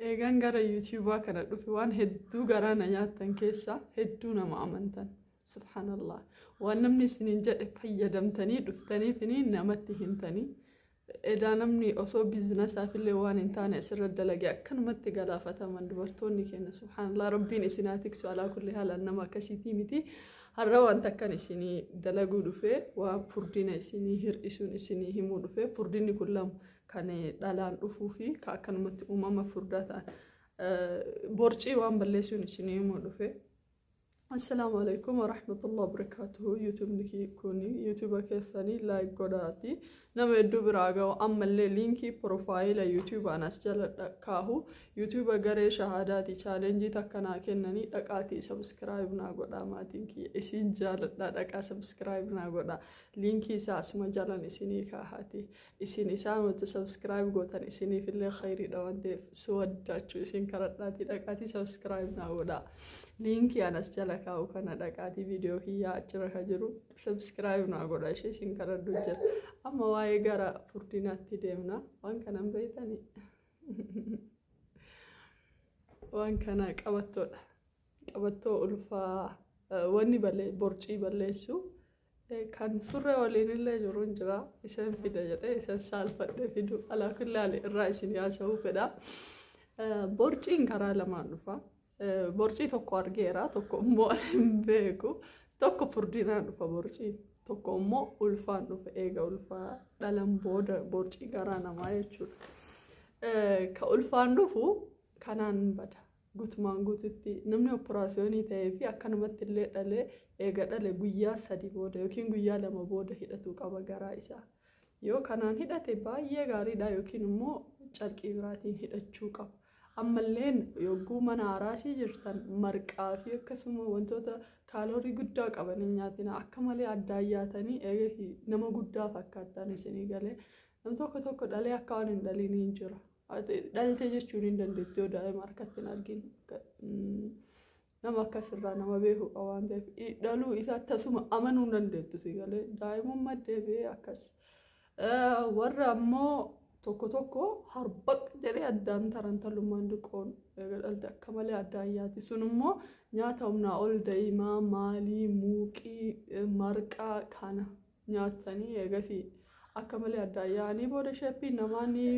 eegan gara yuutuubaa kana dhufe waan hedduu garaana nyaattan keessa hedduu nama amantan subhanallah waan namni isiniin jedhe fayyadamtanii dhuftanii namatti himtanii edaa namni osoo biizinasaaf illee waan hin taane asirra dalage akkanumatti galaafataman dubartoonni keenya subhanallah rabbiin isinaa tiksu alaa kulli haala nama akkasiitii miti har'a wanta akkan isinii dalaguu dhufee waan furdina isinii hir'isuun isinii himuu dhufee furdinni kun lama kan dhalaan dhufuu fi akkanumatti uumama furdaa ta'an borcii waan balleessuun isinii himuu dhufee. Assalamu alaikum wa rahmatullahi wa barakatuhu. YouTube niki kuni YouTube keessanii like godhaati nama hedduu biraa ga'u ammallee linkii profaayila YouTube anas jala kaahu YouTube garee shahaadaati challenge takkanaa kennanii dhaqaatii subscribe naa godhaa maatiin kiyya isin jaaladha dhaqaa subscribe naa godhaa linkii isaa asuma jalan isinii kaahaati isin isaan wanta subscribe gootan isiniif illee khayriidha waan ta'eef siwaddaachuu isin karadhaatii dhaqaatii subscribe naa godhaa linkii anas jala kaahu kana dhaqaatii viidiyoo kiyyaa achirra ka jiru subscribe naa godhaa ishee isin karadhu jira amma waa'ee gara furdinaatti deemna waan kanan beeytanii waan kana qabattoo ulfaa wanni borcii balleessu kan surree waliin illee jiruun jira isaan fida jedhee isaan saalfadhee fidu alaa kulli haali irraa isin yaasa'uu fedha borciin karaa lamaan dhufa borcii tokko argeera tokko immoo hin beeku tokko furdinaan dhufa borcii tokko immoo ulfaan dhufa eega ulfaa dhalan booda borcii garaa namaa jechuudha ka ulfaan dhufu kanaan bada gutumaan guututti namni operaasyoonii ta'ee fi akkanumatti illee dhalee eega dhale guyyaa 3 booda yookiin guyyaa 2 booda hidhatuu qaba garaa isaa yoo kanaan hidhate baay'ee gaariidha yookiin immoo carqii biraatiin hidhachuu qaba ammalleen yogguu mana araasii jirtan marqaa fi akkasuma wantoota kaaloorii guddaa qaban nyaatina akka malee addaayyaatanii eega nama guddaa fakkaatan isinii galee nam tokko dhalee akka waan hin dhaliin hin jira dhalte jechuun hin dandeettu yoo daa'ima harkatti hin argin nama akkasirraa nama beeku qaba waan ta'eef dhaluu isaa tasuma amanuu hin dandeettu si galee daa'imummaa deebi'ee akkas warra ammoo tokko harbaq jedhee addaan tarantalummaan diqoon dhalte akka malee addaayyaati sun immoo nyaata humnaa ol da'imaa maalii muuqii marqaa kana nyaatanii eegasii akka malee addaayyaanii booda sheeppii namaanii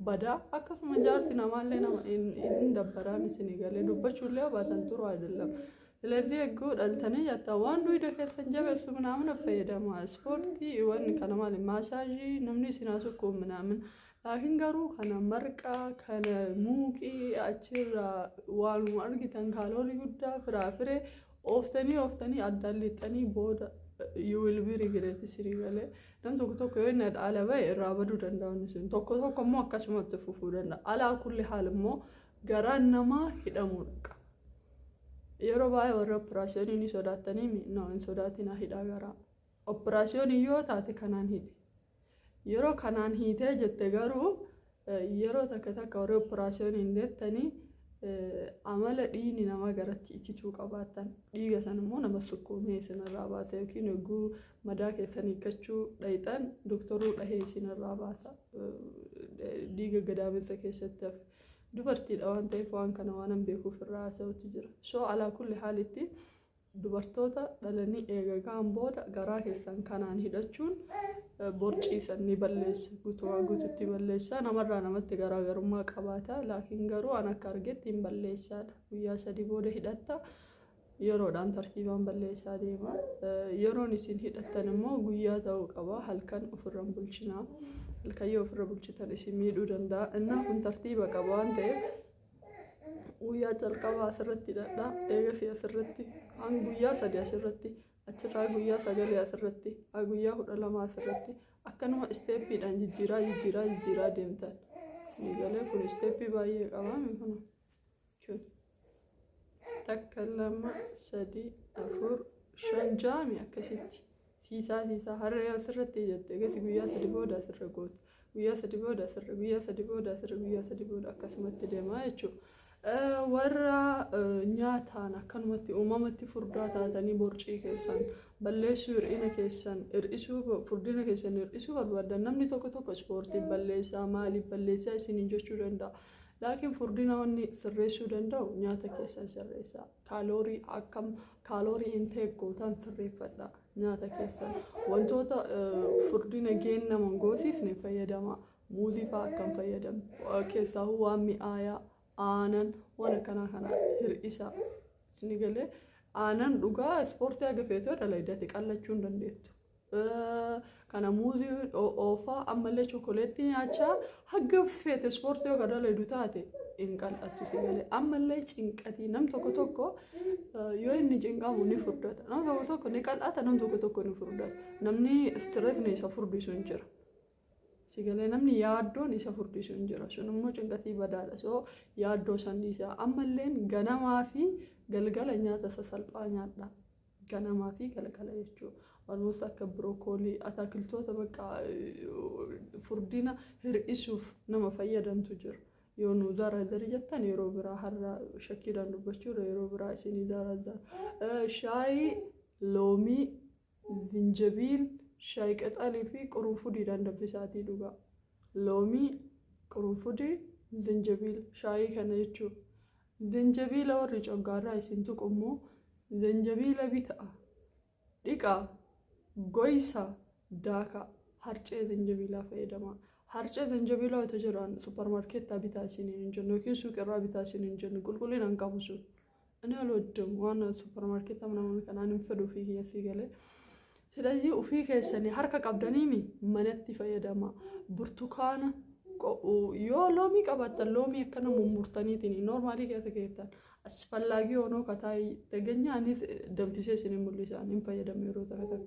badaa akkasuma jaarsi namaallee nama hin dabbaraa isinii galee dubbachuullee baatan turu አይደለም ስለዚህ እግው dhaltanii jatta waan duuda keessan jabeessu ምናምን fayyadama ispoortii wanni kana maali maasaajii namni sinaasukku ምናምን laakiin garuu kana marqaa kana muuqii achirra waan argitan kaaloorii guddaa firaafiree ooftanii addaan lixanii booda you will be regret sirii galee nam tokko yoo inni dhaala bahe irraa baduu danda'u sun tokko immoo akkasumatti fufuu danda'a alaa kulli haal immoo garaan namaa hidhamuu dhaqa yeroo baay'ee warra operaasyoonii ni sodaatanii hin sodaatina hidhaa garaa operaasyoonii yoo taate kanaan hidhe yeroo kanaan hiitee jette garuu yeroo takka warra operaasyoonii hin deettanii amala dhiigni namaa garatti itituu qabaatan dhiiga san immoo nama sukkuumee isinirraa baasa yookiin eeguu madaa keessanii hiikkachuu dhayitan doktoruu dhahee isinirraa baasa dhiiga gadaamessa keessatti hafe dubartiidha waan ta'eef waan kana waan beekuuf irraa haasa'utu jira soo alaa kulli haalitti dubartoota dhalanii eegagaan booda garaa keessan kanaan hidhachuun borciisan ni balleessa guututti balleessa namarraa namatti garaagarummaa qabaata laakiin garuu an akka argetti hin balleessaadha guyyaa 3 booda hidhatta yeroodhaan tartiibaan balleessaa deema yeroon isin hidhattan immoo guyyaa ta'uu qaba halkan ofirran bulchinaa halkan yoo ofirra bulchitan isin miidhuu danda'a innaa kun tartiiba qaba waan ta'eef guyyaa jalqabaa asirratti hidhadha eegasii asirratti hanga guyyaa 3 asirratti achirraa guyyaa 9 asirratti guyyaa 12 asirratti akkanuma isteeppiidhaan jijjiiraa deemtan isin galee kun isteeppii baay'ee qabaame kun takka 2 3 4 5 jaami akkasitti siisaa harree asirratti jette eegasii guyyaa 3 booda asirra goote guyyaa 3 booda asirra guyyaa 3 booda asirra guyyaa 3 booda akkasumatti deemaa jechuudha warra nyaataan akkanumatti uumamatti furdaa taatanii borcii keessan balleessuu hir'ina keessan hir'isuu furdina keessan hir'isuu barbaadan namni tokko ispoortii balleessaa maaliif balleessaa isiniin jechuu danda'a laakiin furdina wanni sirreessuu danda'u nyaata keessan sirreessaa kaaloorii akkam kaaloorii intake gootan sirreeffadha nyaata keessan wantoota furdina geennaman goosiifne fayyadama muuzii fa'aa akkam fayyadamu keessaa waan mi'aayaa aanan waan akkanaa kana hir'isa isin galee aanan dhugaa ispoortii agafeetoo dalaydati qallachuu hin dandeettu. Kana muuzii oofaa ammallee chookoleettii nyaachaa hagga feete ispoortii yoo dalaydu taate hin qal'attu si galee ammallee cinqatii nam tokko yoo inni cinqamu ni furdata nam tokko ni qal'ata nam tokko ni furdata namni stress ni isa furdisu hin jira si galee namni yaaddoon isa furdisu hin jira sun immoo cinqatii badaadha soo yaaddoo sanniisaa ammallee ganamaa fi galgala nyaata sasalphaa nyaadha ganamaa fi galgala jechuudha. Almost akka brokkoolii ataakiltoota bakka furdina hir'isuuf nama fayyadamtu jira. Yoo nu zaarazari jettan yeroo biraa har'a shakkiidhaan dubbachuudha yeroo biraa isinii zaarazara. Shaayii, loomii, zinjabiil, shaayii qaxalii fi qurunfudiidhaan dabbisaatii dhugaa. Loomii, qurunfudii, zinjabiil, shaayii kana jechuudha. Zinjabiila warri coggaarraa isin tuqummoo zinjabiila bita'a. Dhiqaa. Goysa daaka harcee zanjabiilaa fayyadama harcee zanjabiilaa wata jiraan supermarkeettaa bitaa isiniin hin jennu yookiin suuqirraa bitaa isiniin hin jennu qulqullina hin qabu sun ani alwadamu waan supermarkeettaa namoonni kanaan hin fedhu ofii keessii galee ስለዚህ ofii keessanii harka qabdaniimi manatti fayyadama burtukaana yoo loomii qabaattan loomii akkana mummurtaniitiin noormaalii keessa keessan asfallagii hoonoo kataa taganyaanis danfisee isiniin mul'isaan hin fayyadamu yeroo takka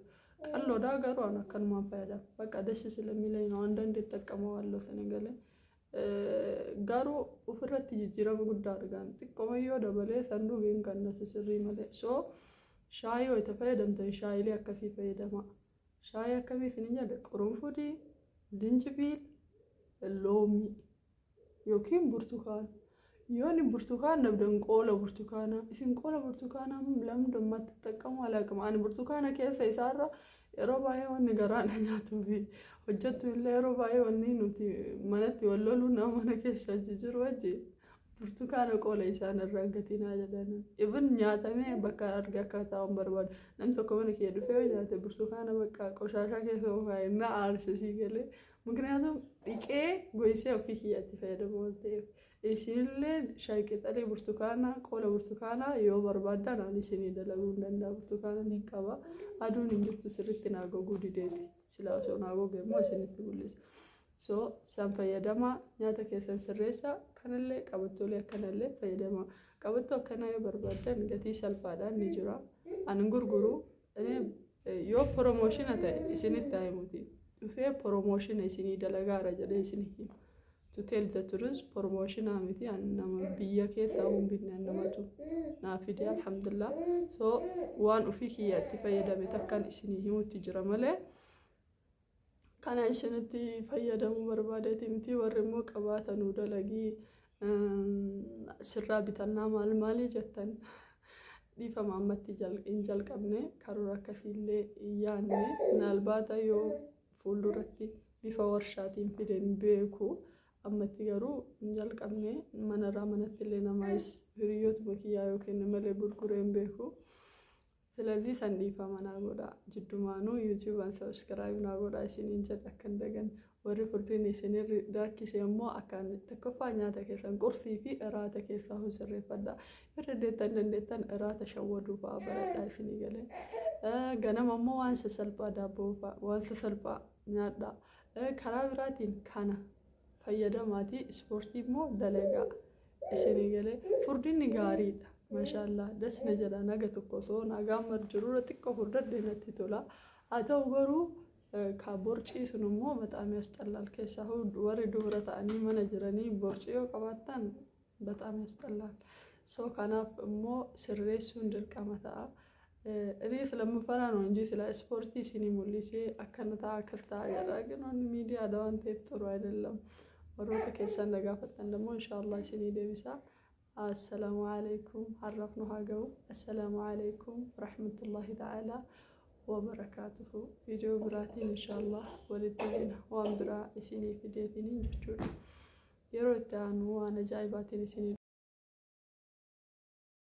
qallo daa garuu an akkanumaan fayyadama bakka dasi silamiilee waan dandee xaqqamoo walloo sanagalee garuu ofirratti jijjiirama guddaa argaan xiqqoomayyoo dabalee sanduuqiin kan nasi sirrii malee soo shaayii yoo itti fayyadamtan shaayilee akkasii fayyadama shaayii akkamii isin jedha qurunfudii zinjibiil loomii yookiin burtukaana yooni burtukaan nabdan qoola burtukaana isin qoola burtukaana lamda matti xaqqamu alaaqama ani burtukaana keessa isaarra yeroo baay'ee wanni garaana nyaatuu fi hojjettu illee yeroo baay'ee wanni nuti manatti walloluu nama mana keessa jiru wajji burtukaana qoola isaan irraa gatinaa jedhan ibn nyaatamee bakka argaa akka taa'uun barbaadu namni tokko mana kee dhufee yoo nyaate burtukaana bakka qoshaashaa keessa ofaayinna aarsisii galee muknaatum dhiqee goysee ofii kiyyaatti fayyadamu waan ta'eef isinillee shaayii qixalee burtukaana qoola burtukaana yoo barbaadan ani isinii dalaguu hin danda'a burtukaana ni qaba aduun hin jirtu sirriitti naa goguu dideeti silaa osoo naa gogee immoo isinitti mul'isa soo san fayyadama nyaata keessan sirreessa kanallee qabattoolee akkanallee fayyadama qabattoo akkanaa yoo barbaadan gatii salphaadhaan ni jira ani gurguru yoo promoshina ta'e isinitti haayimuti dhufee promoshina isinii dalagaara jedhee isinii hima. To tell the truth, promotion amiti an nama biya keessa binne namatu naafide alhamdulillah so waan ofii kiyyaatti fayyadame takkan isinii himutti jira malee kana isinitti fayyadamu barbaadeeti miti warri immoo qabaatanuu dalagii sirraa bitannaa maal jettan dhiifama ammatti hin jalqabne karoora akkasiillee yaanne naalbaata yoo fuulduratti bifa warshaatiin fideen beeku ammatti garuu hin jalqabne manarraa manatti illee namaas hiriyoota bakiyyaa yookiin malee gurgureen beeku ስለዚህ sandiifama naa godha jiddumaanuu yuutuubaan sabskiraayib naa godha isiniin jedha akkan dagan warri furdin isinirri darkisee immoo akkaan tokkoffaa nyaata keessan qursii fi iraata keessaa sirreeffadha irra deettan dandeettan iraata shawwaduu fa'aa baradhaa isinii galee ganama immoo waan sasalphaa daabboo fa'aa waan sasalphaa nyaadha karaa biraatiin kana fayyadamaati ispoortii immoo dalagaa isinii galee furdinni gaariidha maashaallah dasna jedha naga tokko soo nagaa marjurura xiqqoo furdadde natti tola haa ta'u garuu ka borcii sun immoo በጣም ያስጠላል keessaa warri dubara ta'anii mana jiranii borcii yoo qabaattan በጣም ያስጠላል soo kanaaf immoo sirreessuun dirqama ta'a እኔ ስለምፈራ ነው እንጂ ስለ ስፖርት ሲኒ ሙሊሴ አከነታ አከታ ያዳግን ኦን ሚዲያ ዳውን ጥሩ አይደለም ወሮተ ከሰን ለጋፈጠን ደግሞ ኢንሻአላህ ሲኒ ደብሳ السلام عليكم عرفنا هاجو السلام عليكم ورحمة الله تعالى وبركاته فيديو براتين إن شاء الله ولدينا وامبرا إسيني فيديو جتشوري yeroo itti aanu waan ajaa'ibaatiin isin